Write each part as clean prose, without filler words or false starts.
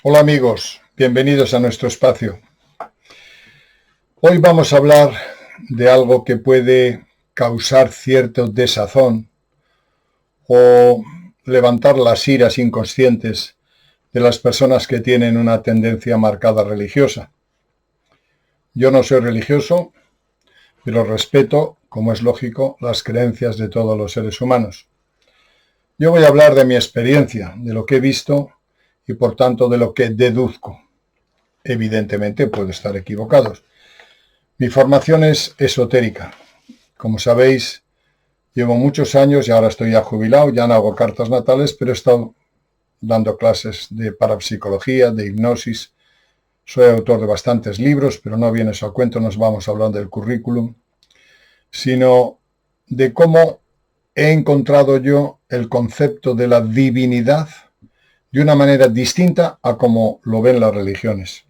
Hola amigos, bienvenidos a nuestro espacio. Hoy vamos a hablar de algo que puede causar cierto desazón o levantar las iras inconscientes de las personas que tienen una tendencia marcada religiosa. Yo no soy religioso, pero respeto, como es lógico, las creencias de todos los seres humanos. Yo voy a hablar de mi experiencia, de lo que he visto y por tanto de lo que deduzco. Evidentemente puedo estar equivocado. Mi formación es esotérica. Como sabéis, llevo muchos años y ahora estoy ya jubilado, ya no hago cartas natales, pero he estado dando clases de parapsicología, de hipnosis. Soy autor de bastantes libros, pero no viene eso a cuento, nos vamos a hablar del currículum, sino de cómo he encontrado yo el concepto de la divinidad de una manera distinta a como lo ven las religiones.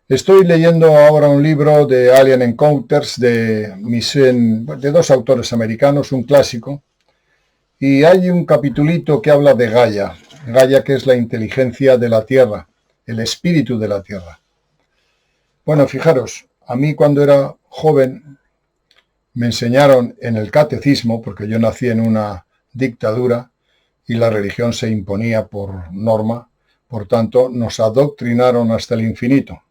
Estoy leyendo ahora un libro de Alien Encounters de dos autores americanos, un clásico, y hay un capitulito que habla de Gaia. Gaia, que es la inteligencia de la Tierra, el espíritu de la Tierra. Bueno, fijaros, a mí cuando era joven me enseñaron en el catecismo, porque yo nací en una dictadura y la religión se imponía por norma, por tanto nos adoctrinaron hasta el infinito.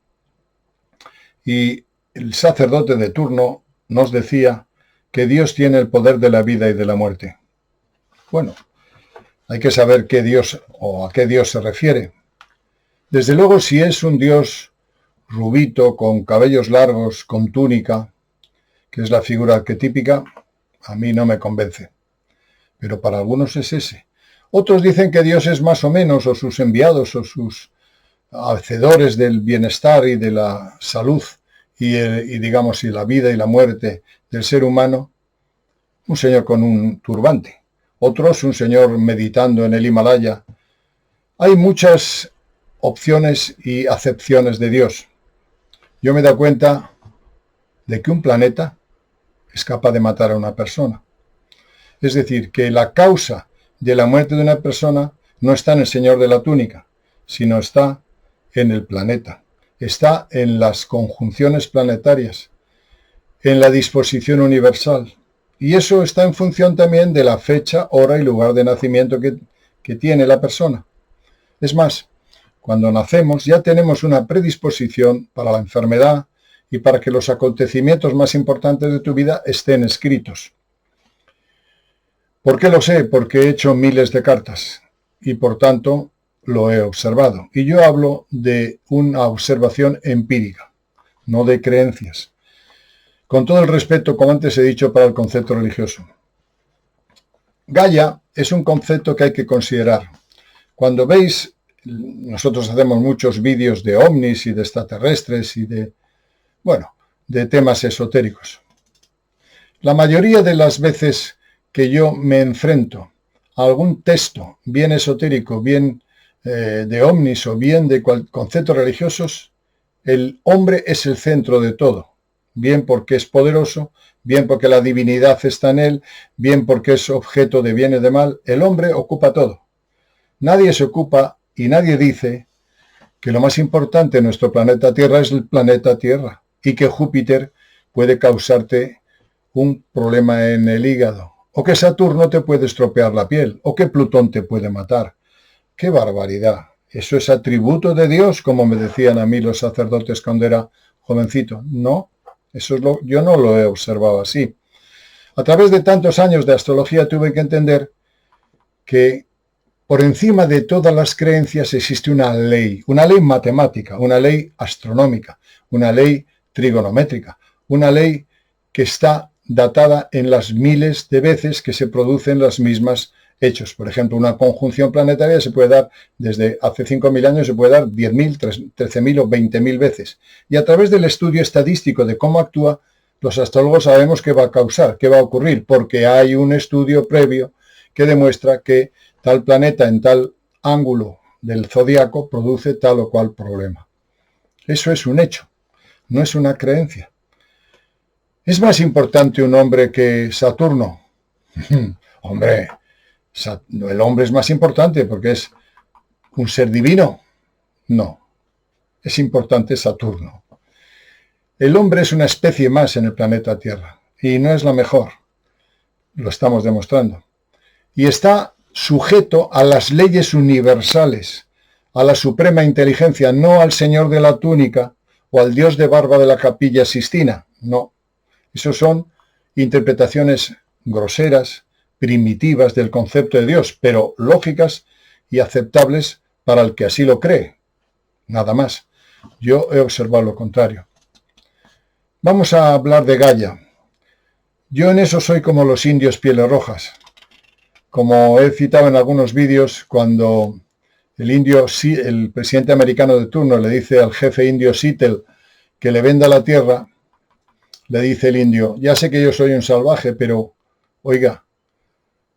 Y el sacerdote de turno nos decía que Dios tiene el poder de la vida y de la muerte. Bueno, hay que saber qué Dios o a qué Dios se refiere. Desde luego, si es un Dios rubito, con cabellos largos, con túnica, que es la figura arquetípica, a mí no me convence. Pero para algunos es ese. Otros dicen que Dios es más o menos, o sus enviados, o sus hacedores del bienestar y de la salud, y la vida y la muerte del ser humano, un señor con un turbante. Otros, un señor meditando en el Himalaya. Hay muchas opciones y acepciones de Dios. Yo me he dado cuenta de que un planeta es capaz de matar a una persona. Es decir, que la causa de la muerte de una persona no está en el señor de la túnica, sino está en el planeta. Está en las conjunciones planetarias, en la disposición universal. Y eso está en función también de la fecha, hora y lugar de nacimiento que tiene la persona. Es más, cuando nacemos ya tenemos una predisposición para la enfermedad y para que los acontecimientos más importantes de tu vida estén escritos. ¿Por qué lo sé? Porque he hecho miles de cartas y por tanto lo he observado. Y yo hablo de una observación empírica, no de creencias. Con todo el respeto, como antes he dicho, para el concepto religioso. Gaia es un concepto que hay que considerar. Cuando veis, nosotros hacemos muchos vídeos de ovnis y de extraterrestres y de temas esotéricos. La mayoría de las veces que yo me enfrento a algún texto, bien esotérico, bien de ovnis o bien de conceptos religiosos, el hombre es el centro de todo. Bien porque es poderoso, bien porque la divinidad está en él, bien porque es objeto de bien y de mal. El hombre ocupa todo. Nadie se ocupa y nadie dice que lo más importante en nuestro planeta Tierra es el planeta Tierra y que Júpiter puede causarte un problema en el hígado, o que Saturno te puede estropear la piel, o que Plutón te puede matar. ¡Qué barbaridad! ¿Eso es atributo de Dios, como me decían a mí los sacerdotes cuando era jovencito? No, yo no lo he observado así. A través de tantos años de astrología tuve que entender que por encima de todas las creencias existe una ley matemática, una ley astronómica, una ley trigonométrica, una ley que está datada en las miles de veces que se producen las mismas hechos. Por ejemplo, una conjunción planetaria se puede dar desde hace 5.000 años, se puede dar 10.000, 13.000 o 20.000 veces. Y a través del estudio estadístico de cómo actúa, los astrólogos sabemos qué va a causar, qué va a ocurrir, porque hay un estudio previo que demuestra que tal planeta en tal ángulo del zodiaco produce tal o cual problema. Eso es un hecho, no es una creencia. ¿Es más importante un hombre que Saturno? Hombre, el hombre es más importante porque es un ser divino, No, es importante Saturno. El hombre es una especie más en el planeta Tierra y no es la mejor, lo estamos demostrando. Y está sujeto a las leyes universales, a la suprema inteligencia, no al señor de la túnica o al dios de barba de la Capilla Sistina, no. Esos son interpretaciones groseras, primitivas del concepto de Dios, pero lógicas y aceptables para el que así lo cree. Nada más. Yo he observado lo contrario. Vamos a hablar de Gaia. Yo en eso soy como los indios pieles rojas. Como he citado en algunos vídeos, cuando el presidente americano de turno le dice al jefe indio Seattle que le venda la tierra, le dice el indio, ya sé que yo soy un salvaje, pero, oiga,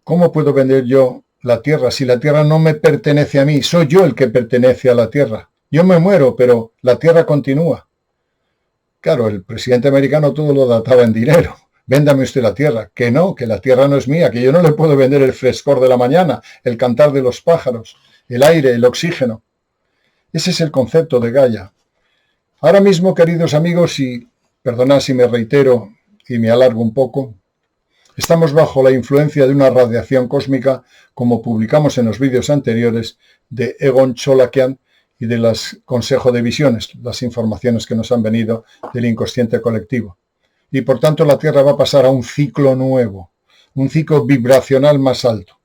¿cómo puedo vender yo la tierra si la tierra no me pertenece a mí? Soy yo el que pertenece a la tierra. Yo me muero, pero la tierra continúa. Claro, el presidente americano todo lo databa en dinero. Véndame usted la tierra. Que no, que la tierra no es mía, que yo no le puedo vender el frescor de la mañana, el cantar de los pájaros, el aire, el oxígeno. Ese es el concepto de Gaia. Ahora mismo, queridos amigos, y perdonad si me reitero y me alargo un poco, estamos bajo la influencia de una radiación cósmica, como publicamos en los vídeos anteriores, de Egon Cholakian y de los consejos de visiones, las informaciones que nos han venido del inconsciente colectivo. Y por tanto la Tierra va a pasar a un ciclo nuevo, un ciclo vibracional más alto.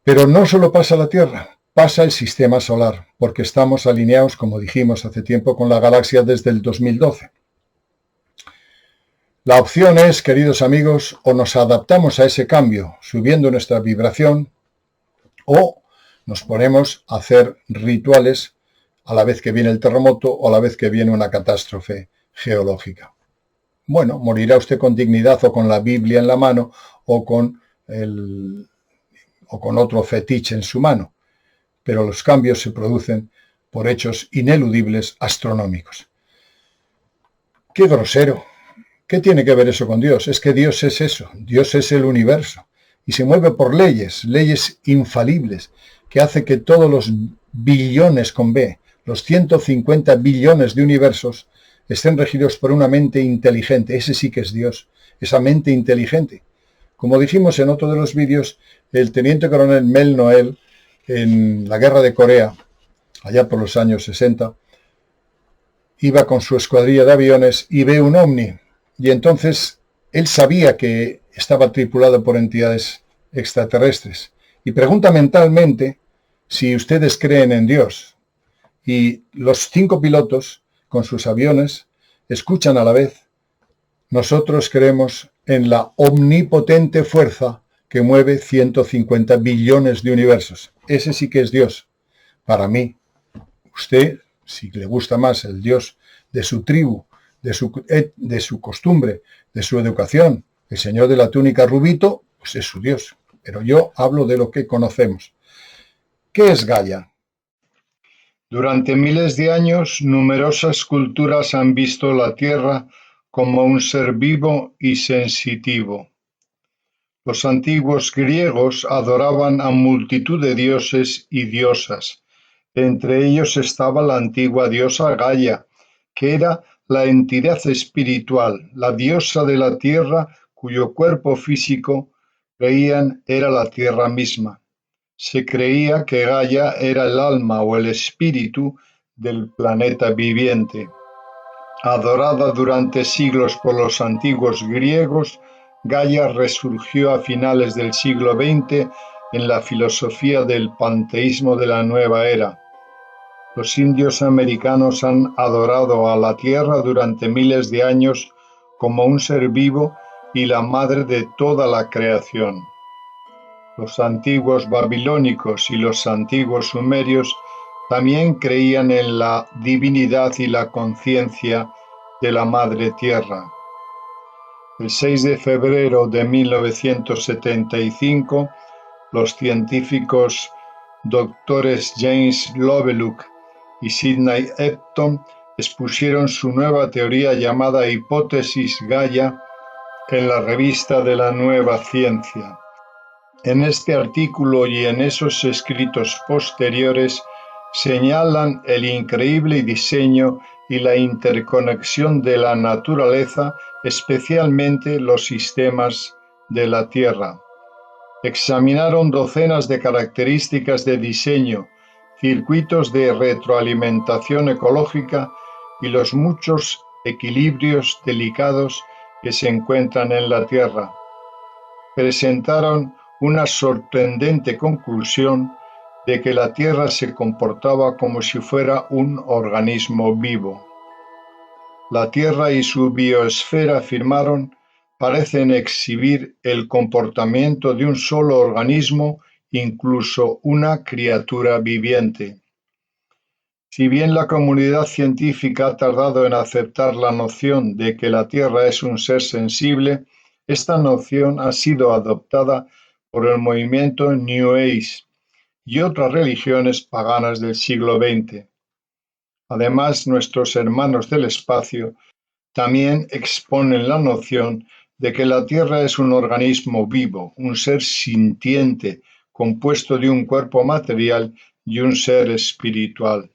Pero no solo pasa la Tierra, pasa el sistema solar, porque estamos alineados, como dijimos hace tiempo, con la galaxia desde el 2012. La opción es, queridos amigos, o nos adaptamos a ese cambio subiendo nuestra vibración, o nos ponemos a hacer rituales a la vez que viene el terremoto o a la vez que viene una catástrofe geológica. Bueno, morirá usted con dignidad o con la Biblia en la mano o con otro fetiche en su mano, pero los cambios se producen por hechos ineludibles astronómicos. ¡Qué grosero! ¿Qué tiene que ver eso con Dios? Es que Dios es eso, Dios es el universo y se mueve por leyes infalibles, que hace que todos los billones con B, los 150 billones de universos, estén regidos por una mente inteligente. Ese sí que es Dios, esa mente inteligente. Como dijimos en otro de los vídeos, el teniente coronel Mel Noel, en la guerra de Corea, allá por los años 60, iba con su escuadrilla de aviones y ve un ovni. Y entonces él sabía que estaba tripulado por entidades extraterrestres. Y pregunta mentalmente si ustedes creen en Dios. Y los 5 pilotos, con sus aviones, escuchan a la vez: nosotros creemos en la omnipotente fuerza que mueve 150 billones de universos. Ese sí que es Dios. Para mí, usted, si le gusta más el Dios de su tribu, de su costumbre, de su educación, el señor de la túnica rubito, pues es su Dios. Pero yo hablo de lo que conocemos. ¿Qué es Gaia? Durante miles de años, numerosas culturas han visto la Tierra como un ser vivo y sensitivo. Los antiguos griegos adoraban a multitud de dioses y diosas. Entre ellos estaba la antigua diosa Gaia, que era la entidad espiritual, la diosa de la tierra, cuyo cuerpo físico creían era la tierra misma. Se creía que Gaia era el alma o el espíritu del planeta viviente. Adorada durante siglos por los antiguos griegos, Gaia resurgió a finales del siglo XX en la filosofía del panteísmo de la nueva era. Los indios americanos han adorado a la Tierra durante miles de años como un ser vivo y la madre de toda la creación. Los antiguos babilónicos y los antiguos sumerios también creían en la divinidad y la conciencia de la Madre Tierra. El 6 de febrero de 1975, los científicos doctores James Lovelock y Sidney Epton expusieron su nueva teoría llamada Hipótesis Gaia en la revista de la Nueva Ciencia. En este artículo y en esos escritos posteriores señalan el increíble diseño y la interconexión de la naturaleza, especialmente los sistemas de la Tierra. Examinaron docenas de características de diseño, circuitos de retroalimentación ecológica y los muchos equilibrios delicados que se encuentran en la Tierra. Presentaron una sorprendente conclusión de que la Tierra se comportaba como si fuera un organismo vivo. La Tierra y su biosfera, afirmaron, parecen exhibir el comportamiento de un solo organismo, incluso una criatura viviente. Si bien la comunidad científica ha tardado en aceptar la noción de que la Tierra es un ser sensible, esta noción ha sido adoptada por el movimiento New Age y otras religiones paganas del siglo XX. Además, nuestros hermanos del espacio también exponen la noción de que la Tierra es un organismo vivo, un ser sintiente, compuesto de un cuerpo material y un ser espiritual.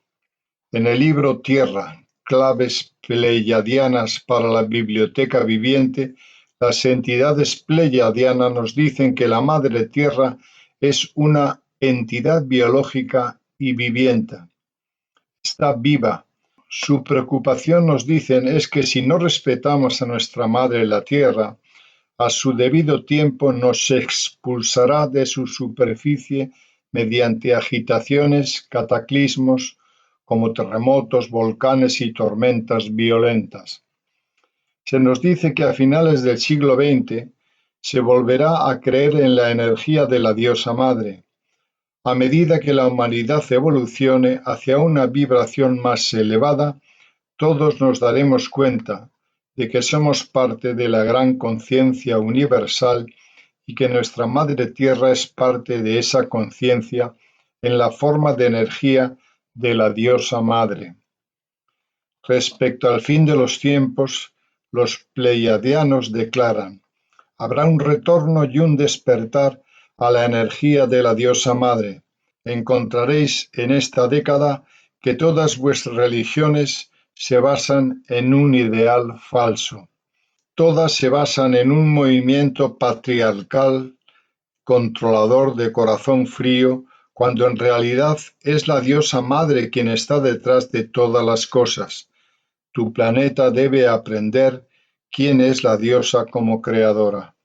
En el libro Tierra, claves pleiadianas para la biblioteca viviente, las entidades pleiadianas nos dicen que la Madre Tierra es una entidad biológica y viviente. Está viva. Su preocupación, nos dicen, es que si no respetamos a nuestra Madre la Tierra, a su debido tiempo nos expulsará de su superficie mediante agitaciones, cataclismos, como terremotos, volcanes y tormentas violentas. Se nos dice que a finales del siglo XX se volverá a creer en la energía de la diosa madre. A medida que la humanidad evolucione hacia una vibración más elevada, todos nos daremos cuenta de que somos parte de la gran conciencia universal y que nuestra Madre Tierra es parte de esa conciencia en la forma de energía de la diosa madre. Respecto al fin de los tiempos, los pleiadianos declaran: habrá un retorno y un despertar a la energía de la diosa madre. Encontraréis en esta década que todas vuestras religiones se basan en un ideal falso. Todas se basan en un movimiento patriarcal, controlador, de corazón frío, cuando en realidad es la diosa madre quien está detrás de todas las cosas. Tu planeta debe aprender quién es la diosa como creadora.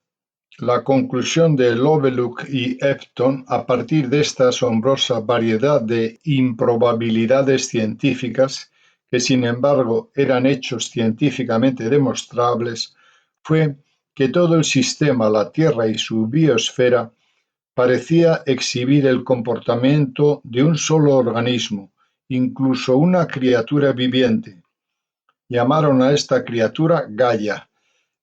La conclusión de Lovelock y Epton, a partir de esta asombrosa variedad de improbabilidades científicas, que sin embargo eran hechos científicamente demostrables, fue que todo el sistema, la Tierra y su biosfera, parecía exhibir el comportamiento de un solo organismo, incluso una criatura viviente. Llamaron a esta criatura Gaia,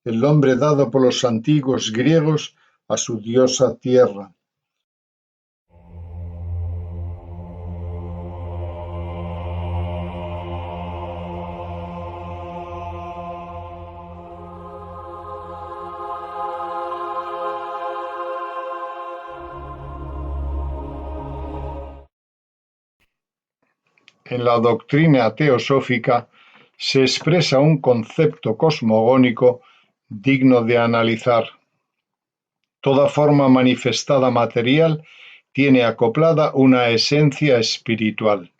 el nombre dado por los antiguos griegos a su diosa Tierra. En la doctrina teosófica se expresa un concepto cosmogónico digno de analizar. Toda forma manifestada material tiene acoplada una esencia espiritual.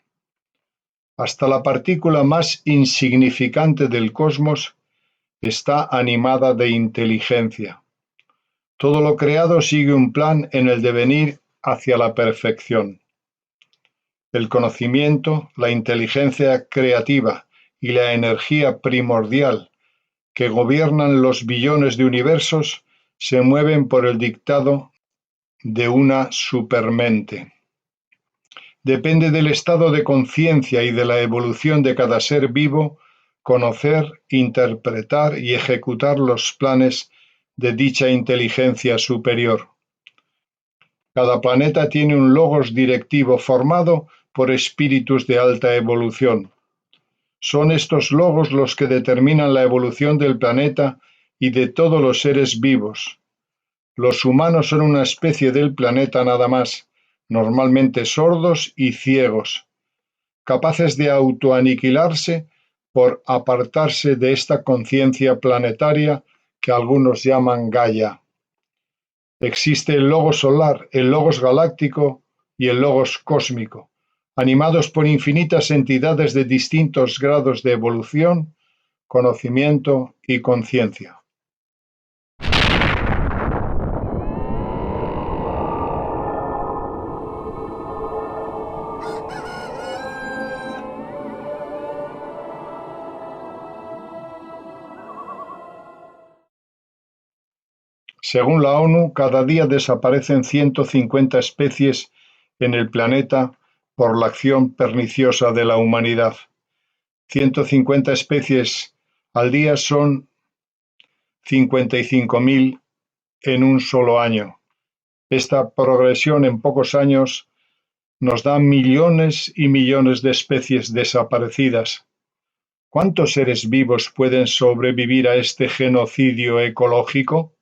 Hasta la partícula más insignificante del cosmos está animada de inteligencia. Todo lo creado sigue un plan en el devenir hacia la perfección. El conocimiento, la inteligencia creativa y la energía primordial que gobiernan los billones de universos se mueven por el dictado de una supermente. Depende del estado de conciencia y de la evolución de cada ser vivo conocer, interpretar y ejecutar los planes de dicha inteligencia superior. Cada planeta tiene un logos directivo formado por espíritus de alta evolución. Son estos logos los que determinan la evolución del planeta y de todos los seres vivos. Los humanos son una especie del planeta nada más, normalmente sordos y ciegos. capaces de autoaniquilarse por apartarse de esta conciencia planetaria que algunos llaman Gaia. Existe el logos solar, el logos galáctico y el logos cósmico, animados por infinitas entidades de distintos grados de evolución, conocimiento y conciencia. Según la ONU, cada día desaparecen 150 especies en el planeta por la acción perniciosa de la humanidad. 150 especies al día son 55.000 en un solo año. Esta progresión en pocos años nos da millones y millones de especies desaparecidas. ¿Cuántos seres vivos pueden sobrevivir a este genocidio ecológico?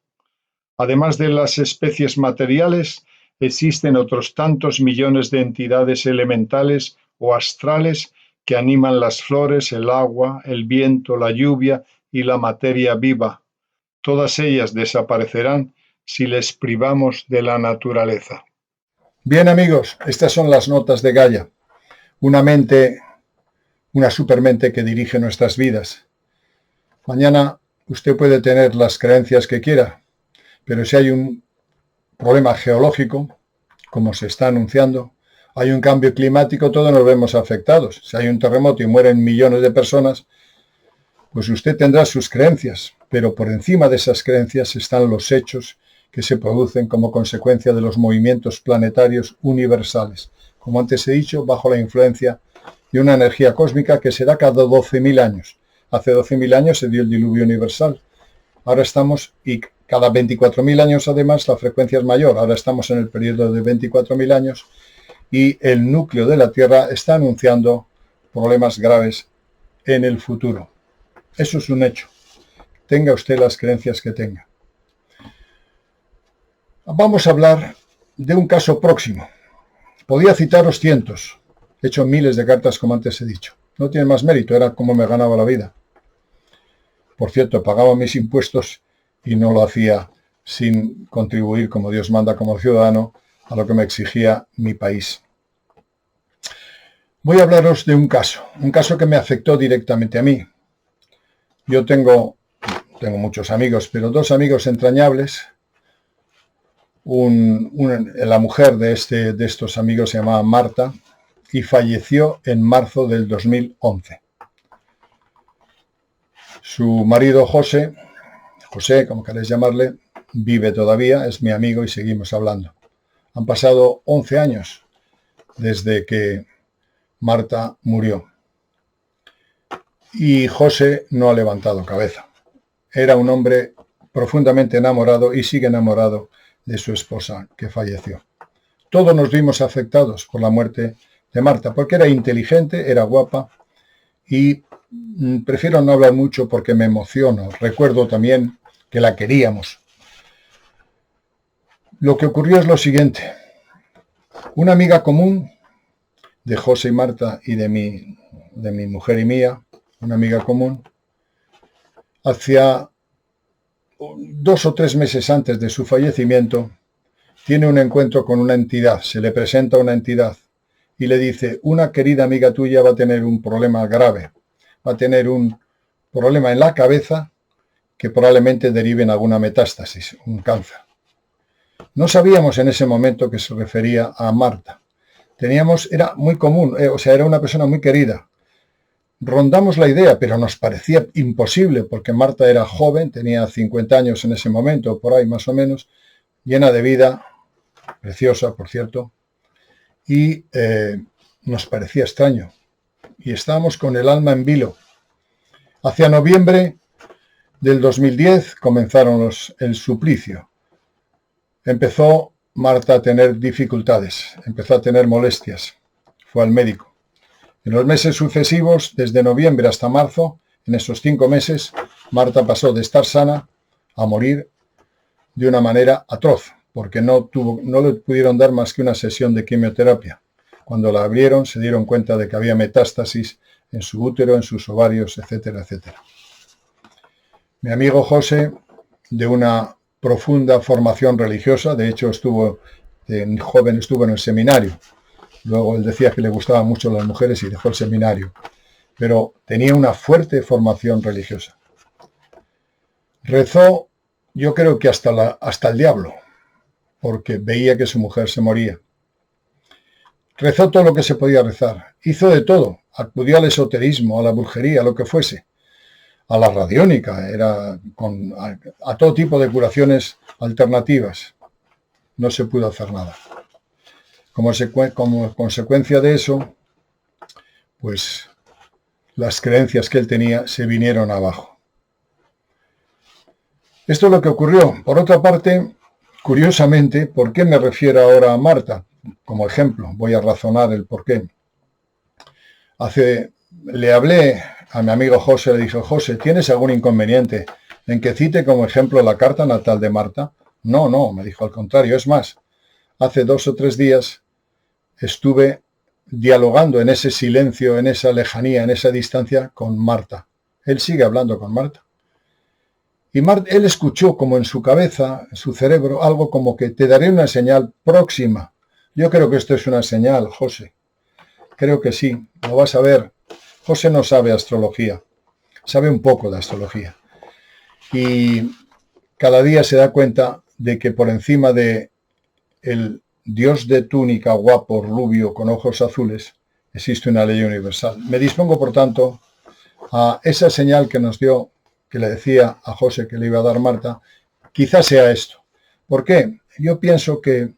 Además de las especies materiales, existen otros tantos millones de entidades elementales o astrales que animan las flores, el agua, el viento, la lluvia y la materia viva. Todas ellas desaparecerán si les privamos de la naturaleza. Bien, amigos, estas son las notas de Gaia, una supermente que dirige nuestras vidas. Mañana usted puede tener las creencias que quiera, pero si hay un problema geológico, como se está anunciando, hay un cambio climático, todos nos vemos afectados. Si hay un terremoto y mueren millones de personas, pues usted tendrá sus creencias, pero por encima de esas creencias están los hechos que se producen como consecuencia de los movimientos planetarios universales. Como antes he dicho, bajo la influencia de una energía cósmica que se da cada 12.000 años. Hace 12.000 años se dio el diluvio universal. Ahora estamos, y cada 24.000 años además la frecuencia es mayor. Ahora estamos en el periodo de 24.000 años y el núcleo de la Tierra está anunciando problemas graves en el futuro. Eso es un hecho. Tenga usted las creencias que tenga. Vamos a hablar de un caso próximo. Podía citaros cientos. He hecho miles de cartas como antes he dicho. No tiene más mérito, era como me ganaba la vida. Por cierto, pagaba mis impuestos y no lo hacía sin contribuir como Dios manda como ciudadano a lo que me exigía mi país. Voy a hablaros de un caso que me afectó directamente a mí. Yo tengo muchos amigos, pero dos amigos entrañables. La mujer de estos amigos se llamaba Marta y falleció en marzo del 2011. Su marido José, como queréis llamarle, vive todavía, es mi amigo y seguimos hablando. Han pasado 11 años desde que Marta murió y José no ha levantado cabeza. Era un hombre profundamente enamorado y sigue enamorado de su esposa que falleció. Todos nos vimos afectados por la muerte de Marta porque era inteligente, era guapa y prefiero no hablar mucho porque me emociono. Recuerdo también que la queríamos. Lo que ocurrió es lo siguiente. Una amiga común de José y Marta y de mi mujer y mía, una amiga común, hacia 2 o 3 meses antes de su fallecimiento, tiene un encuentro con una entidad, se le presenta una entidad y le dice, una querida amiga tuya va a tener un problema grave, va a tener un problema en la cabeza que probablemente derive en alguna metástasis, un cáncer. No sabíamos en ese momento que se refería a Marta. Era muy común, era una persona muy querida. Rondamos la idea, pero nos parecía imposible porque Marta era joven, tenía 50 años en ese momento, por ahí más o menos, llena de vida, preciosa, por cierto, y nos parecía extraño. Y estábamos con el alma en vilo. Hacia noviembre del 2010 comenzaron el suplicio. Empezó Marta a tener dificultades, empezó a tener molestias. Fue al médico. En los meses sucesivos, desde noviembre hasta marzo, en esos 5 meses, Marta pasó de estar sana a morir de una manera atroz, porque no le pudieron dar más que una sesión de quimioterapia. Cuando la abrieron se dieron cuenta de que había metástasis en su útero, en sus ovarios, etcétera, etcétera. Mi amigo José, de una profunda formación religiosa, de hecho joven estuvo en el seminario. Luego él decía que le gustaban mucho las mujeres y dejó el seminario, pero tenía una fuerte formación religiosa. Rezó, yo creo que hasta el diablo, porque veía que su mujer se moría. Rezó todo lo que se podía rezar, hizo de todo, acudió al esoterismo, a la brujería, a lo que fuese, a la radiónica, a todo tipo de curaciones alternativas. No se pudo hacer nada. Como consecuencia de eso, pues las creencias que él tenía se vinieron abajo. Esto es lo que ocurrió. Por otra parte, curiosamente, ¿por qué me refiero ahora a Marta? Como ejemplo, voy a razonar el por qué. Le hablé a mi amigo José, le dije, José, ¿tienes algún inconveniente en que cite como ejemplo la carta natal de Marta? No, me dijo, al contrario, es más, hace 2 o 3 días estuve dialogando en ese silencio, en esa lejanía, en esa distancia con Marta. Él sigue hablando con Marta. Y él escuchó como en su cabeza, en su cerebro, algo como que te daré una señal próxima. Yo creo que esto es una señal, José. Creo que sí, lo vas a ver. José no sabe astrología, sabe un poco de astrología. Y cada día se da cuenta de que por encima de el Dios de túnica guapo, rubio, con ojos azules, existe una ley universal. Me dispongo, por tanto, a esa señal que nos dio, que le decía a José que le iba a dar Marta, quizás sea esto. ¿Por qué? Yo pienso que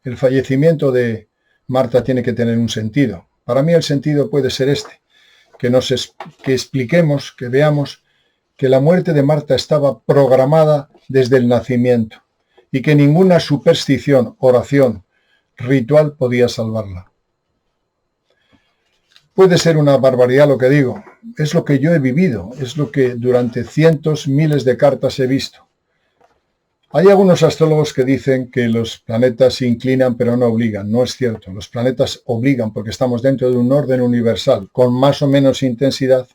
el fallecimiento de Marta tiene que tener un sentido. Para mí el sentido puede ser este, que expliquemos, que veamos que la muerte de Marta estaba programada desde el nacimiento y que ninguna superstición, oración, ritual podía salvarla. Puede ser una barbaridad lo que digo, es lo que yo he vivido, es lo que durante cientos, miles de cartas he visto. Hay algunos astrólogos que dicen que los planetas se inclinan pero no obligan. No es cierto, los planetas obligan porque estamos dentro de un orden universal con más o menos intensidad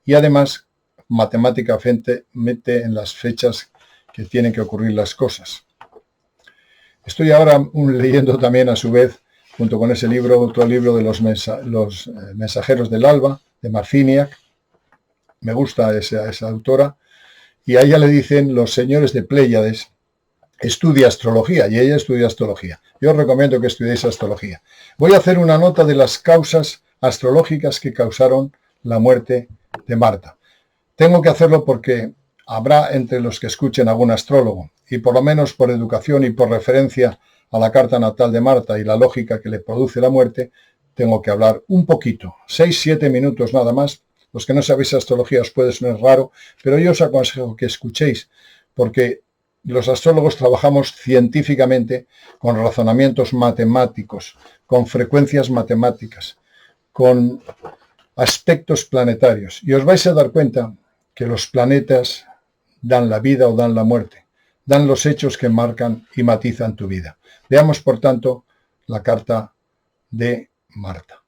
y además matemáticamente mete en las fechas que tienen que ocurrir las cosas. Estoy ahora leyendo también a su vez, junto con ese libro, otro libro de los mensajeros del alba, de Marciniak. Me gusta esa autora. Y a ella le dicen los señores de Pléyades, estudia astrología, y ella estudia astrología. Yo os recomiendo que estudiéis astrología. Voy a hacer una nota de las causas astrológicas que causaron la muerte de Marta. Tengo que hacerlo porque habrá entre los que escuchen algún astrólogo, y por lo menos por educación y por referencia a la carta natal de Marta y la lógica que le produce la muerte, tengo que hablar un poquito, 6-7 minutos nada más. Los que no sabéis astrología os puede sonar raro, pero yo os aconsejo que escuchéis, porque los astrólogos trabajamos científicamente con razonamientos matemáticos, con frecuencias matemáticas, con aspectos planetarios. Y os vais a dar cuenta que los planetas dan la vida o dan la muerte, dan los hechos que marcan y matizan tu vida. Veamos, por tanto, la carta de Marta.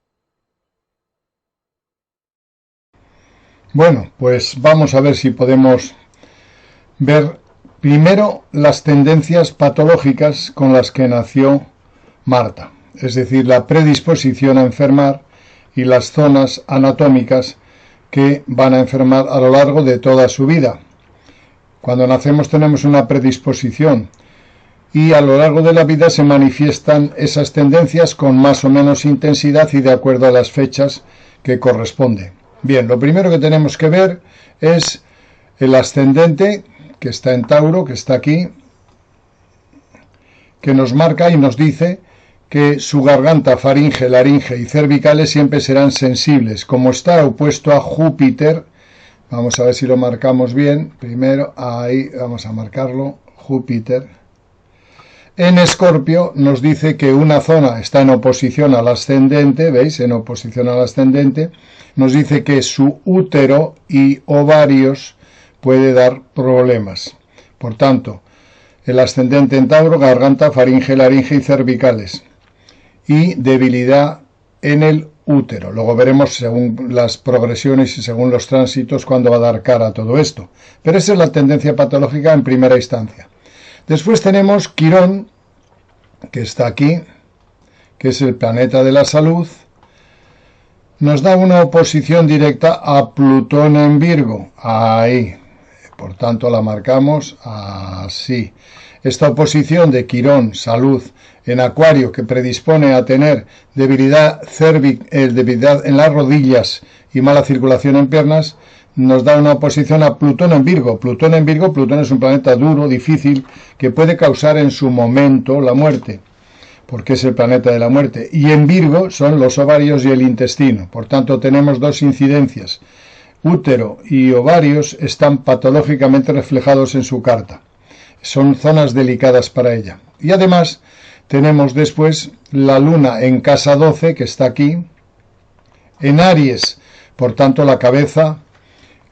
Bueno, pues vamos a ver si podemos ver primero las tendencias patológicas con las que nació Marta, es decir, la predisposición a enfermar y las zonas anatómicas que van a enfermar a lo largo de toda su vida. Cuando nacemos tenemos una predisposición y a lo largo de la vida se manifiestan esas tendencias con más o menos intensidad y de acuerdo a las fechas que corresponden. Bien, lo primero que tenemos que ver es el ascendente, que está en Tauro, que está aquí, que nos marca y nos dice que su garganta, faringe, laringe y cervicales siempre serán sensibles. Como está opuesto a Júpiter, vamos a ver si lo marcamos bien. Primero, ahí vamos a marcarlo, Júpiter. En Escorpio nos dice que una zona está en oposición al ascendente, ¿veis? En oposición al ascendente. Nos dice que su útero y ovarios puede dar problemas. Por tanto, el ascendente en Tauro, garganta, faringe, laringe y cervicales. y debilidad en el útero. Luego veremos según las progresiones y según los tránsitos cuándo va a dar cara a todo esto. Pero esa es la tendencia patológica en primera instancia. Después tenemos Quirón, que está aquí, que es el planeta de la salud. Nos da una oposición directa a Plutón en Virgo. Ahí. Por tanto, la marcamos así. Esta oposición de Quirón, salud, en Acuario, que predispone a tener debilidad debilidad en las rodillas y mala circulación en piernas, nos da una oposición a Plutón en Virgo. Plutón en Virgo, Plutón es un planeta duro, difícil, que puede causar en su momento la muerte, porque es el planeta de la muerte. Y en Virgo son los ovarios y el intestino. Por tanto, tenemos dos incidencias. Útero y ovarios están patológicamente reflejados en su carta. Son zonas delicadas para ella. Y además tenemos después la luna en casa 12, que está aquí, en Aries, por tanto la cabeza,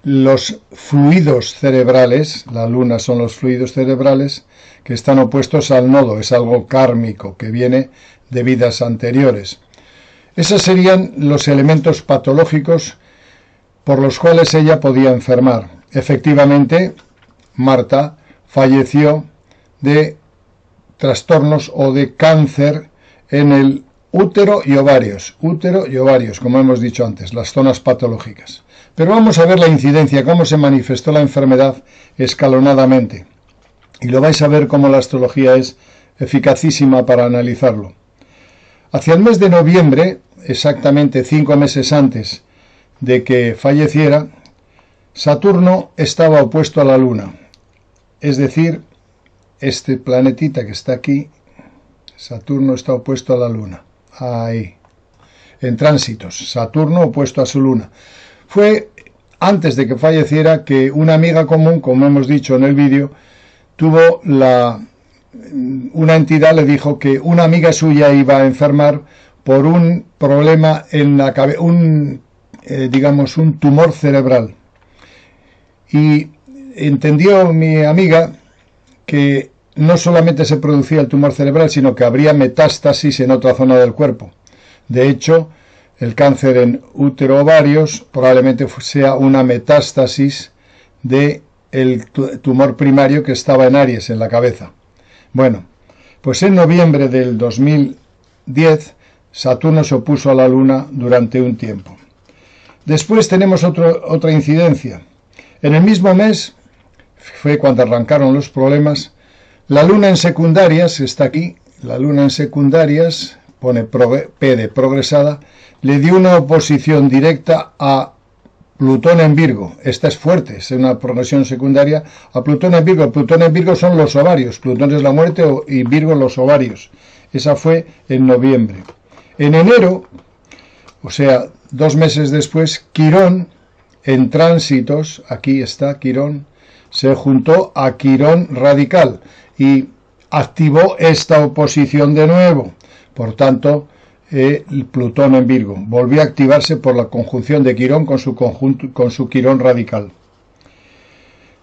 los fluidos cerebrales, la luna son los fluidos cerebrales, que están opuestos al nodo, es algo kármico que viene de vidas anteriores. Esos serían los elementos patológicos por los cuales ella podía enfermar. Efectivamente, Marta falleció de trastornos o de cáncer en el útero y ovarios, como hemos dicho antes, las zonas patológicas. Pero vamos a ver la incidencia, cómo se manifestó la enfermedad escalonadamente. Y lo vais a ver cómo la astrología es eficacísima para analizarlo. Hacia el mes de noviembre, exactamente 5 meses antes de que falleciera, Saturno estaba opuesto a la Luna. Es decir, este planetita que está aquí, Saturno está opuesto a la Luna. Ahí. En tránsitos, Saturno opuesto a su Luna. Fue antes de que falleciera que una amiga común, como hemos dicho en el vídeo, tuvo una entidad le dijo que una amiga suya iba a enfermar por un problema en la cabeza, digamos un tumor cerebral. Y entendió mi amiga que no solamente se producía el tumor cerebral, sino que habría metástasis en otra zona del cuerpo. De hecho, el cáncer en útero ovarios probablemente sea una metástasis del tumor primario que estaba en Aries, en la cabeza. Bueno, pues en noviembre del 2010, Saturno se opuso a la Luna durante un tiempo. Después tenemos otra incidencia. En el mismo mes, fue cuando arrancaron los problemas, la Luna en secundarias, está aquí, la Luna en secundarias, pone P de progresada, le dio una oposición directa a Plutón en Virgo. Esta es fuerte, es una progresión secundaria a Plutón en Virgo. Plutón en Virgo son los ovarios, Plutón es la muerte y Virgo los ovarios. Esa fue en noviembre. En enero, o sea, 2 meses después, Quirón, en tránsitos, aquí está Quirón, se juntó a Quirón radical y activó esta oposición de nuevo. Por tanto, Plutón en Virgo volvió a activarse por la conjunción de Quirón con su Quirón radical.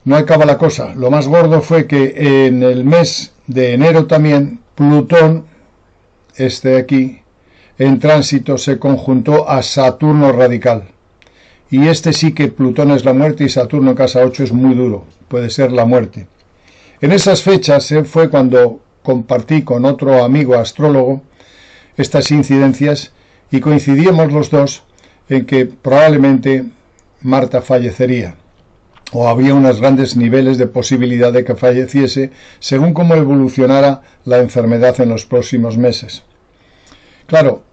No acaba la cosa. Lo más gordo fue que en el mes de enero también Plutón, aquí, en tránsito se conjuntó a Saturno radical. Y sí que Plutón es la muerte y Saturno en casa 8 es muy duro, puede ser la muerte. En esas fechas fue cuando compartí con otro amigo astrólogo estas incidencias y coincidíamos los dos en que probablemente Marta fallecería o habría unos grandes niveles de posibilidad de que falleciese según cómo evolucionara la enfermedad en los próximos meses. Claro,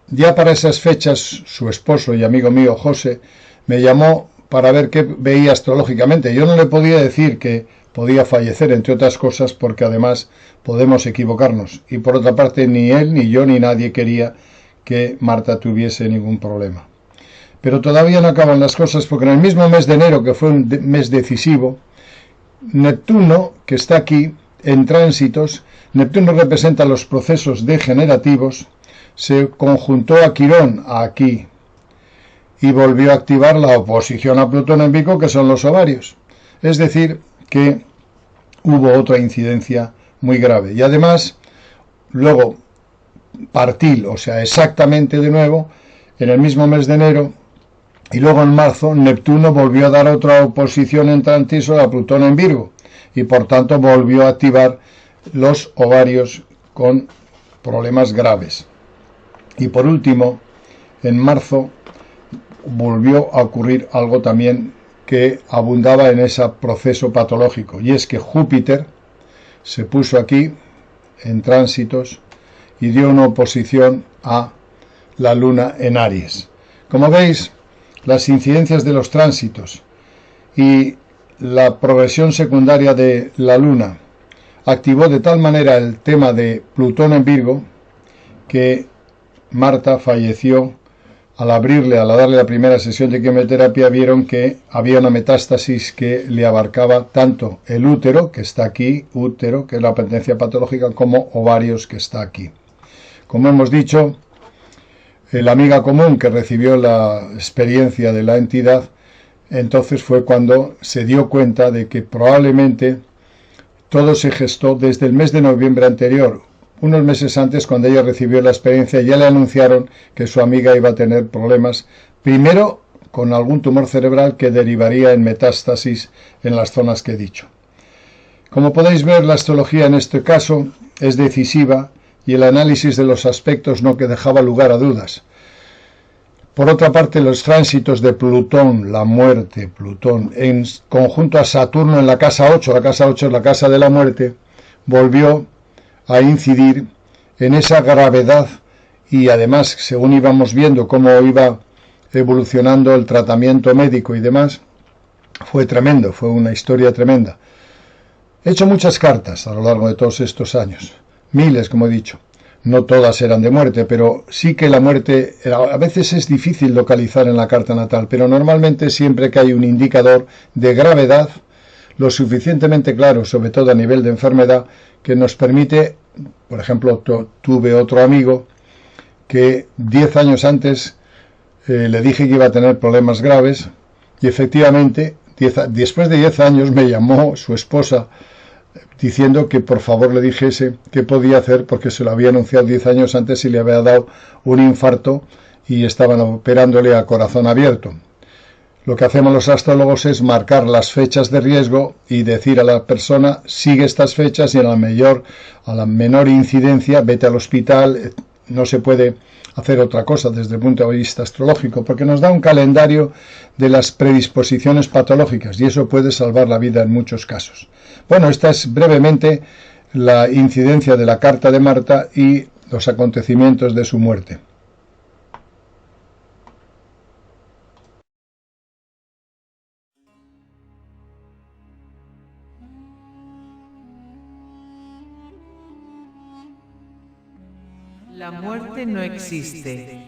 ya para esas fechas su esposo y amigo mío José me llamó para ver qué veía astrológicamente. Yo no le podía decir que podía fallecer, entre otras cosas, porque además podemos equivocarnos. Y por otra parte, ni él, ni yo, ni nadie quería que Marta tuviese ningún problema. Pero todavía no acaban las cosas, porque en el mismo mes de enero, que fue un mes decisivo, Neptuno, que está aquí, en tránsitos, Neptuno representa los procesos degenerativos, se conjuntó a Quirón, aquí, y volvió a activar la oposición a Plutón en Virgo, que son los ovarios. Es decir, que hubo otra incidencia muy grave. Y además, luego, partil, o sea, exactamente de nuevo, en el mismo mes de enero, y luego en marzo Neptuno volvió a dar otra oposición en transición a Plutón en Virgo, y por tanto volvió a activar los ovarios con problemas graves. Y por último, en marzo volvió a ocurrir algo también que abundaba en ese proceso patológico, y es que Júpiter se puso aquí en tránsitos y dio una oposición a la Luna en Aries. Como veis, las incidencias de los tránsitos y la progresión secundaria de la Luna activó de tal manera el tema de Plutón en Virgo que Marta falleció. Al darle la primera sesión de quimioterapia, vieron que había una metástasis que le abarcaba tanto el útero, que está aquí, útero, que es la pendencia patológica, como ovarios, que está aquí. Como hemos dicho, la amiga común que recibió la experiencia de la entidad, entonces fue cuando se dio cuenta de que probablemente todo se gestó desde el mes de noviembre anterior. Unos meses antes, cuando ella recibió la experiencia, ya le anunciaron que su amiga iba a tener problemas, primero con algún tumor cerebral que derivaría en metástasis en las zonas que he dicho. Como podéis ver, la astrología en este caso es decisiva y el análisis de los aspectos no que dejaba lugar a dudas. Por otra parte, los tránsitos de Plutón, la muerte, Plutón, en conjunto a Saturno en la casa 8 es la casa de la muerte, volvió a incidir en esa gravedad, y además, según íbamos viendo cómo iba evolucionando el tratamiento médico y demás, fue tremendo, fue una historia tremenda. He hecho muchas cartas a lo largo de todos estos años, miles, como he dicho. No todas eran de muerte, pero sí que la muerte a veces es difícil localizar en la carta natal, pero normalmente siempre que hay un indicador de gravedad lo suficientemente claro, sobre todo a nivel de enfermedad, que nos permite, por ejemplo, tuve otro amigo que 10 años antes le dije que iba a tener problemas graves, y efectivamente, después de 10 años me llamó su esposa diciendo que por favor le dijese qué podía hacer, porque se lo había anunciado 10 años antes y le había dado un infarto y estaban operándole a corazón abierto. Lo que hacemos los astrólogos es marcar las fechas de riesgo y decir a la persona: sigue estas fechas y a la menor incidencia vete al hospital. No se puede hacer otra cosa desde el punto de vista astrológico, porque nos da un calendario de las predisposiciones patológicas y eso puede salvar la vida en muchos casos. Bueno, esta es brevemente la incidencia de la carta de Marta y los acontecimientos de su muerte. La muerte no existe.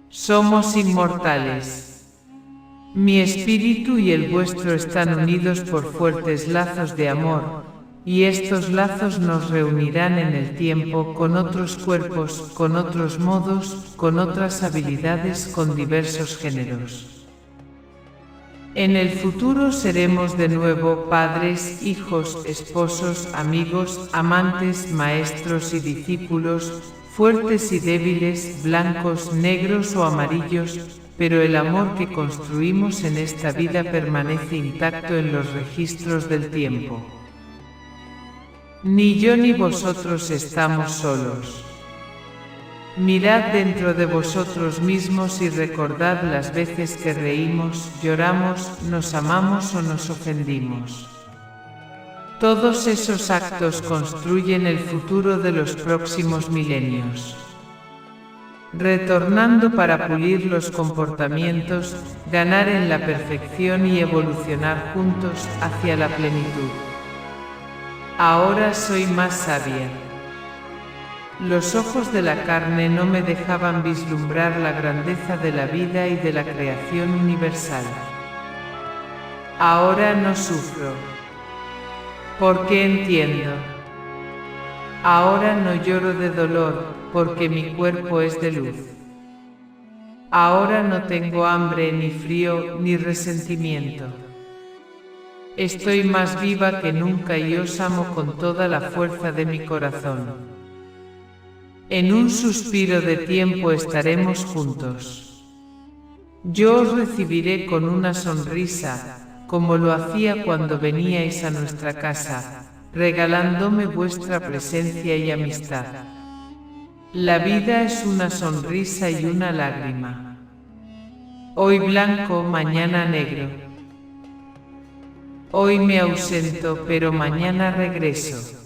Somos inmortales. Mi espíritu y el vuestro están unidos por fuertes lazos de amor, y estos lazos nos reunirán en el tiempo con otros cuerpos, con otros modos, con otras habilidades, con diversos géneros. En el futuro seremos de nuevo padres, hijos, esposos, amigos, amantes, maestros y discípulos, fuertes y débiles, blancos, negros o amarillos, pero el amor que construimos en esta vida permanece intacto en los registros del tiempo. Ni yo ni vosotros estamos solos. Mirad dentro de vosotros mismos y recordad las veces que reímos, lloramos, nos amamos o nos ofendimos. Todos esos actos construyen el futuro de los próximos milenios. Retornando para pulir los comportamientos, ganar en la perfección y evolucionar juntos hacia la plenitud. Ahora soy más sabia. Los ojos de la carne no me dejaban vislumbrar la grandeza de la vida y de la creación universal. Ahora no sufro, porque entiendo. Ahora no lloro de dolor, porque mi cuerpo es de luz. Ahora no tengo hambre, ni frío, ni resentimiento. Estoy más viva que nunca y os amo con toda la fuerza de mi corazón. En un suspiro de tiempo estaremos juntos. Yo os recibiré con una sonrisa, como lo hacía cuando veníais a nuestra casa, regalándome vuestra presencia y amistad. La vida es una sonrisa y una lágrima. Hoy blanco, mañana negro. Hoy me ausento, pero mañana regreso.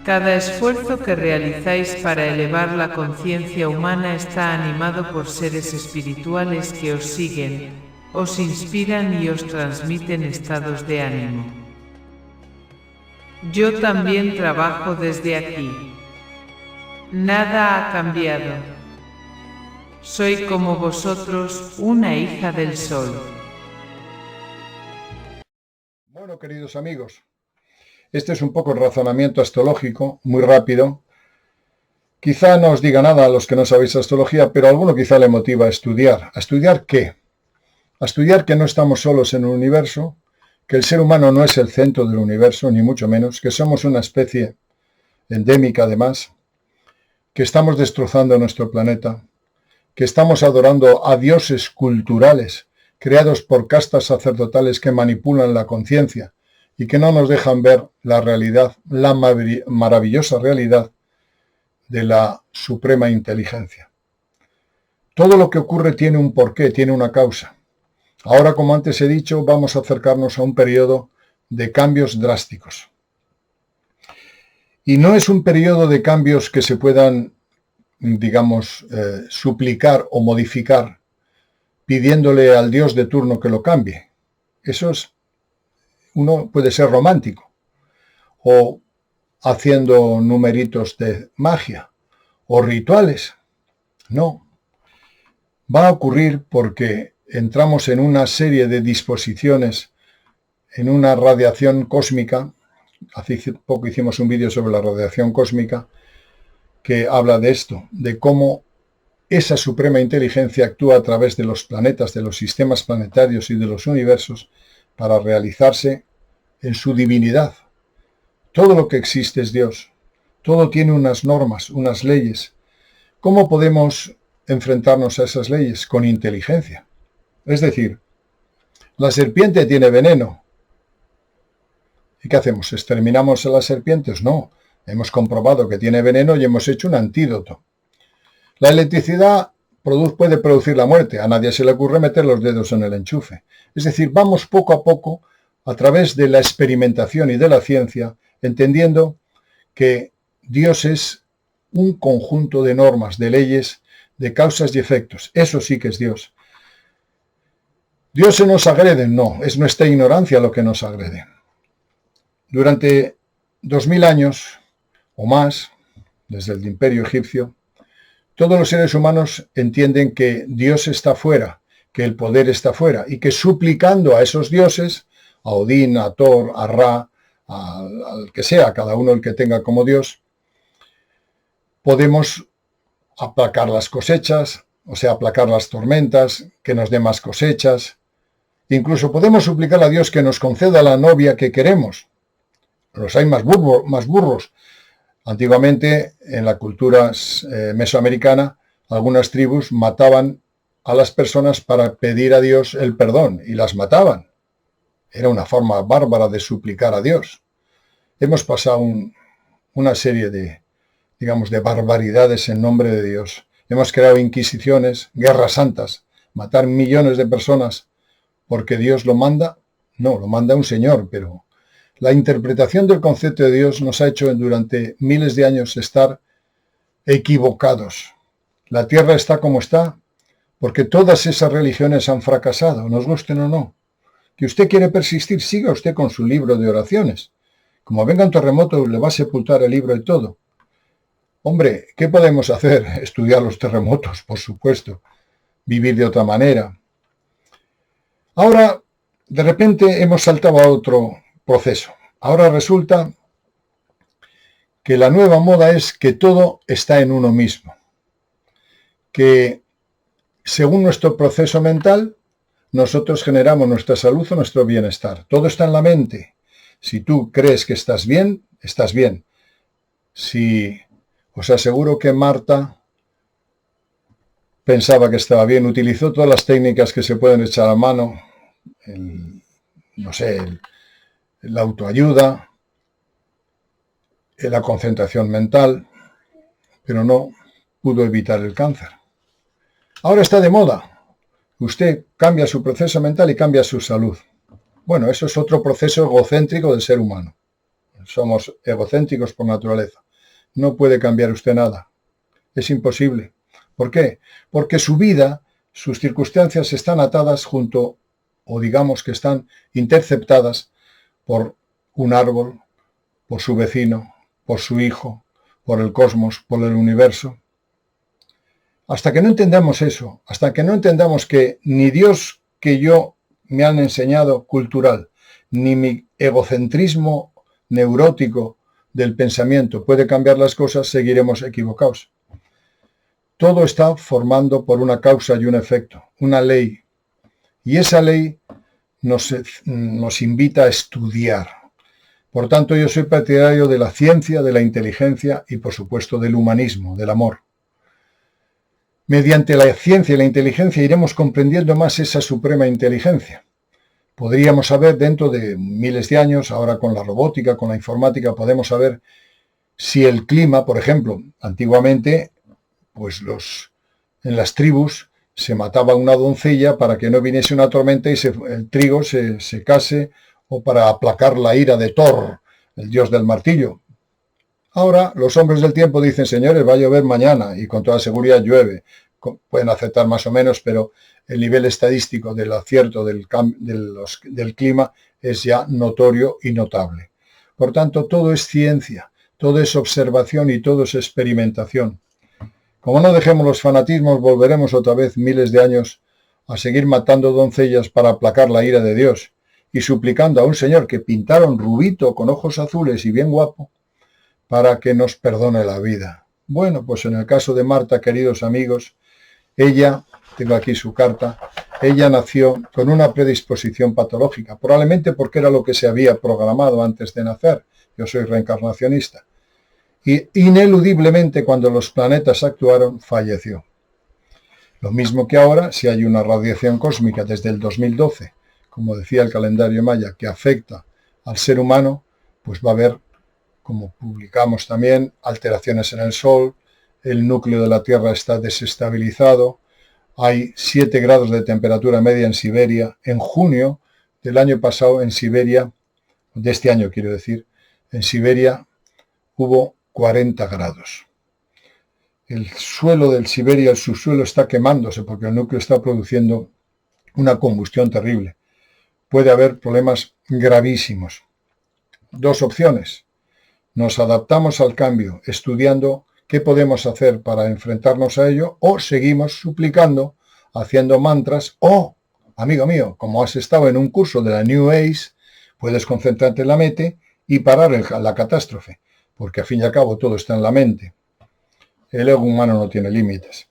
Cada esfuerzo que realizáis para elevar la conciencia humana está animado por seres espirituales que os siguen, os inspiran y os transmiten estados de ánimo. Yo también trabajo desde aquí. Nada ha cambiado. Soy como vosotros, una hija del sol. Bueno, queridos amigos, este es un poco el razonamiento astrológico, muy rápido. Quizá no os diga nada a los que no sabéis astrología, pero a alguno quizá le motiva a estudiar. ¿A estudiar qué? A estudiar que no estamos solos en el universo, que el ser humano no es el centro del universo, ni mucho menos, que somos una especie endémica además, que estamos destrozando nuestro planeta, que estamos adorando a dioses culturales creados por castas sacerdotales que manipulan la conciencia y que no nos dejan ver la realidad, la maravillosa realidad de la suprema inteligencia. Todo lo que ocurre tiene un porqué, tiene una causa. Ahora, como antes he dicho, vamos a acercarnos a un periodo de cambios drásticos. Y no es un periodo de cambios que se puedan, digamos, suplicar o modificar pidiéndole al Dios de turno que lo cambie. Eso es, uno puede ser romántico, o haciendo numeritos de magia, o rituales. No. Va a ocurrir porque entramos en una serie de disposiciones, en una radiación cósmica. Hace poco hicimos un vídeo sobre la radiación cósmica que habla de esto, de cómo esa suprema inteligencia actúa a través de los planetas, de los sistemas planetarios y de los universos para realizarse en su divinidad. Todo lo que existe es Dios. Todo tiene unas normas, unas leyes. ¿Cómo podemos enfrentarnos a esas leyes? Con inteligencia. Es decir, la serpiente tiene veneno. ¿Y qué hacemos? ¿Exterminamos a las serpientes? No. Hemos comprobado que tiene veneno y hemos hecho un antídoto. La electricidad puede producir la muerte. A nadie se le ocurre meter los dedos en el enchufe. Es decir, vamos poco a poco a través de la experimentación y de la ciencia, entendiendo que Dios es un conjunto de normas, de leyes, de causas y efectos. Eso sí que es Dios. ¿Dios se nos agrede? No, es nuestra ignorancia lo que nos agrede. Durante 2000 años o más, desde el Imperio egipcio, todos los seres humanos entienden que Dios está fuera, que el poder está fuera, y que suplicando a esos dioses, a Odín, a Thor, a Ra, al que sea, cada uno el que tenga como Dios, podemos aplacar las cosechas, o sea, aplacar las tormentas, que nos dé más cosechas. Incluso podemos suplicar a Dios que nos conceda la novia que queremos. Los hay más burros. Antiguamente, en la cultura mesoamericana, algunas tribus mataban a las personas para pedir a Dios el perdón y las mataban. Era una forma bárbara de suplicar a Dios. Hemos pasado una serie de, digamos, de barbaridades en nombre de Dios. Hemos creado inquisiciones, guerras santas, matar millones de personas porque Dios lo manda. No, lo manda un señor, pero la interpretación del concepto de Dios nos ha hecho durante miles de años estar equivocados. La tierra está como está porque todas esas religiones han fracasado, nos gusten o no. Que usted quiere persistir, siga usted con su libro de oraciones. Como venga un terremoto, le va a sepultar el libro y todo. Hombre, ¿qué podemos hacer? Estudiar los terremotos, por supuesto. Vivir de otra manera. Ahora, de repente, hemos saltado a otro proceso. Ahora resulta que la nueva moda es que todo está en uno mismo. Que según nuestro proceso mental, nosotros generamos nuestra salud o nuestro bienestar. Todo está en la mente. Si tú crees que estás bien, estás bien. Si Os aseguro que Marta pensaba que estaba bien, utilizó todas las técnicas que se pueden echar a mano, la autoayuda, la concentración mental, pero no pudo evitar el cáncer. Ahora está de moda. Usted cambia su proceso mental y cambia su salud. Bueno, eso es otro proceso egocéntrico del ser humano. Somos egocéntricos por naturaleza. No puede cambiar usted nada. Es imposible. ¿Por qué? Porque su vida, sus circunstancias están atadas junto, o digamos que están interceptadas por un árbol, por su vecino, por su hijo, por el cosmos, por el universo. Hasta que no entendamos eso, hasta que no entendamos que ni Dios que yo me han enseñado cultural, ni mi egocentrismo neurótico del pensamiento puede cambiar las cosas, seguiremos equivocados. Todo está formando por una causa y un efecto, una ley. Y esa ley nos invita a estudiar. Por tanto, yo soy partidario de la ciencia, de la inteligencia y, por supuesto, del humanismo, del amor. Mediante la ciencia y la inteligencia iremos comprendiendo más esa suprema inteligencia. Podríamos saber dentro de miles de años, ahora con la robótica, con la informática, podemos saber si el clima, por ejemplo, antiguamente, pues en las tribus se mataba una doncella para que no viniese una tormenta y el trigo se secase, o para aplacar la ira de Thor, el dios del martillo. Ahora los hombres del tiempo dicen, señores, va a llover mañana, y con toda seguridad llueve. Pueden aceptar más o menos, pero el nivel estadístico del acierto del clima es ya notorio y notable. Por tanto, todo es ciencia, todo es observación y todo es experimentación. Como no dejemos los fanatismos, volveremos otra vez miles de años a seguir matando doncellas para aplacar la ira de Dios y suplicando a un señor que pintaron rubito con ojos azules y bien guapo para que nos perdone la vida. Bueno, pues en el caso de Marta, queridos amigos, ella, tengo aquí su carta, ella nació con una predisposición patológica, probablemente porque era lo que se había programado antes de nacer. Yo soy reencarnacionista. Y ineludiblemente cuando los planetas actuaron, falleció. Lo mismo que ahora, si hay una radiación cósmica desde el 2012, como decía el calendario maya, que afecta al ser humano, pues va a haber, como publicamos también, alteraciones en el Sol, el núcleo de la Tierra está desestabilizado, hay 7 grados de temperatura media en Siberia. En junio del año pasado en Siberia, de este año quiero decir, en Siberia hubo 40 grados. El suelo del Siberia, el subsuelo está quemándose porque el núcleo está produciendo una combustión terrible. Puede haber problemas gravísimos. 2 opciones. Nos adaptamos al cambio estudiando qué podemos hacer para enfrentarnos a ello, o seguimos suplicando, haciendo mantras, o, amigo mío, como has estado en un curso de la New Age, puedes concentrarte en la mente y parar la catástrofe, porque al fin y al cabo todo está en la mente. El ego humano no tiene límites.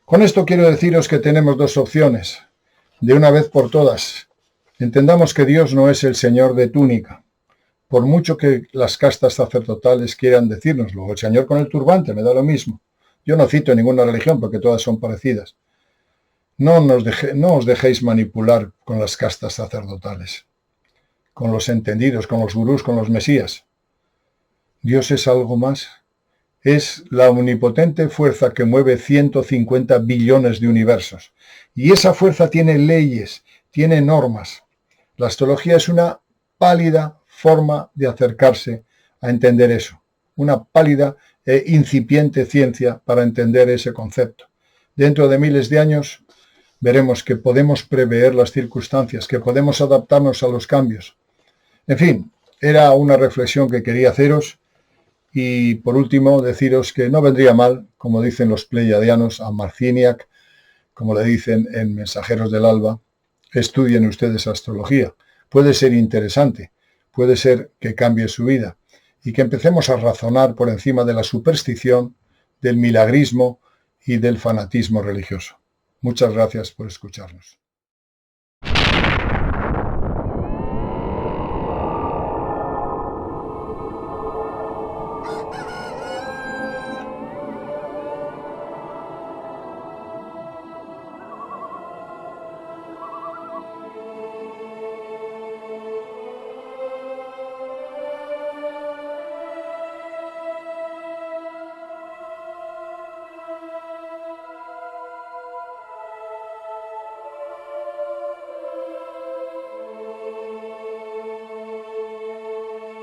Con esto quiero deciros que tenemos 2 opciones. De una vez por todas, entendamos que Dios no es el Señor de túnica, por mucho que las castas sacerdotales quieran decírnoslo, o el Señor con el turbante, me da lo mismo. Yo no cito ninguna religión porque todas son parecidas. No os dejéis manipular con las castas sacerdotales, con los entendidos, con los gurús, con los mesías. Dios es algo más. Es la omnipotente fuerza que mueve 150 billones de universos. Y esa fuerza tiene leyes, tiene normas. La astrología es una pálida forma de acercarse a entender eso. Una pálida e incipiente ciencia para entender ese concepto. Dentro de miles de años veremos que podemos prever las circunstancias, que podemos adaptarnos a los cambios. En fin, era una reflexión que quería haceros. Y por último, deciros que no vendría mal, como dicen los pleiadianos, a Marciniak, como le dicen en Mensajeros del Alba, estudien ustedes astrología. Puede ser interesante, puede ser que cambie su vida y que empecemos a razonar por encima de la superstición, del milagrismo y del fanatismo religioso. Muchas gracias por escucharnos.